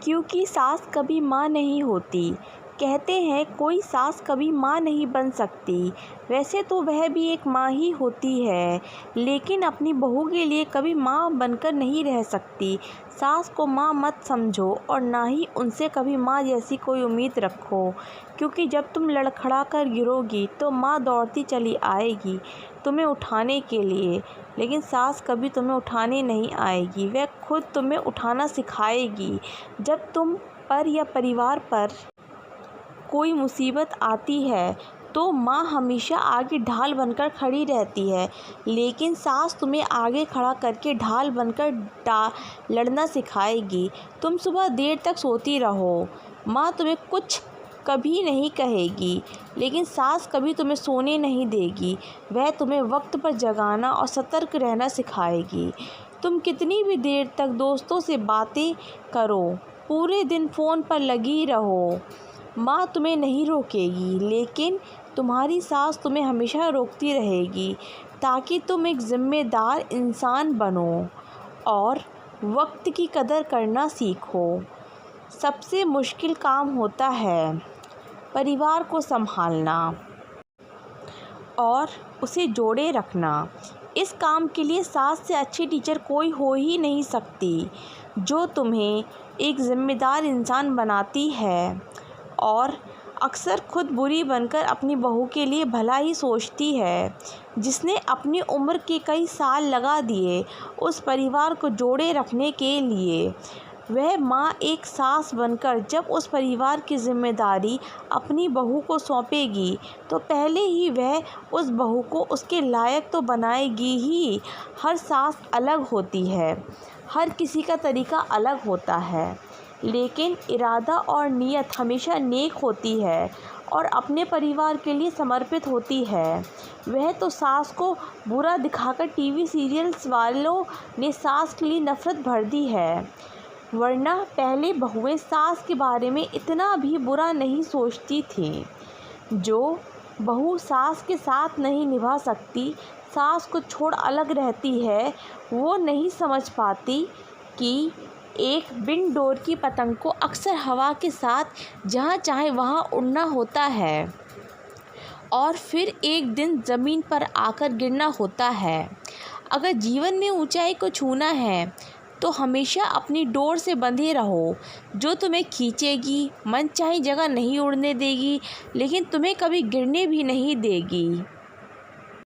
क्योंकि सास कभी माँ नहीं होती। कहते हैं कोई सास कभी माँ नहीं बन सकती। वैसे तो वह भी एक माँ ही होती है, लेकिन अपनी बहू के लिए कभी माँ बनकर नहीं रह सकती। सास को माँ मत समझो और ना ही उनसे कभी माँ जैसी कोई उम्मीद रखो, क्योंकि जब तुम लड़खड़ा कर गिरोगी तो माँ दौड़ती चली आएगी तुम्हें उठाने के लिए, लेकिन सास कभी तुम्हें उठाने नहीं आएगी। वह खुद तुम्हें उठाना सिखाएगी। जब तुम पर या परिवार पर कोई मुसीबत आती है तो माँ हमेशा आगे ढाल बनकर खड़ी रहती है, लेकिन सास तुम्हें आगे खड़ा करके ढाल बनकर लड़ना सिखाएगी। तुम सुबह देर तक सोती रहो, माँ तुम्हें कुछ कभी नहीं कहेगी, लेकिन सास कभी तुम्हें सोने नहीं देगी। वह तुम्हें वक्त पर जगाना और सतर्क रहना सिखाएगी। तुम कितनी भी देर तक दोस्तों से बातें करो, पूरे दिन फ़ोन पर लगी रहो, माँ तुम्हें नहीं रोकेगी, लेकिन तुम्हारी सास तुम्हें हमेशा रोकती रहेगी, ताकि तुम एक ज़िम्मेदार इंसान बनो और वक्त की कदर करना सीखो। सबसे मुश्किल काम होता है परिवार को संभालना और उसे जोड़े रखना। इस काम के लिए सास से अच्छी टीचर कोई हो ही नहीं सकती, जो तुम्हें एक ज़िम्मेदार इंसान बनाती है और अक्सर खुद बुरी बनकर अपनी बहू के लिए भला ही सोचती है। जिसने अपनी उम्र के कई साल लगा दिए उस परिवार को जोड़े रखने के लिए, वह माँ एक सास बनकर जब उस परिवार की जिम्मेदारी अपनी बहू को सौंपेगी तो पहले ही वह उस बहू को उसके लायक तो बनाएगी ही। हर सास अलग होती है, हर किसी का तरीका अलग होता है, लेकिन इरादा और नीयत हमेशा नेक होती है और अपने परिवार के लिए समर्पित होती है। वह तो सास को बुरा दिखाकर टीवी सीरियल्स वालों ने सास के लिए नफ़रत भर दी है, वरना पहले बहुएं सास के बारे में इतना भी बुरा नहीं सोचती थीं। जो बहू सास के साथ नहीं निभा सकती, सास को छोड़ अलग रहती है, वो नहीं समझ पाती कि एक बिन डोर की पतंग को अक्सर हवा के साथ जहाँ चाहे वहाँ उड़ना होता है और फिर एक दिन ज़मीन पर आकर गिरना होता है। अगर जीवन में ऊंचाई को छूना है तो हमेशा अपनी डोर से बंधे रहो, जो तुम्हें खींचेगी, मनचाही जगह नहीं उड़ने देगी, लेकिन तुम्हें कभी गिरने भी नहीं देगी।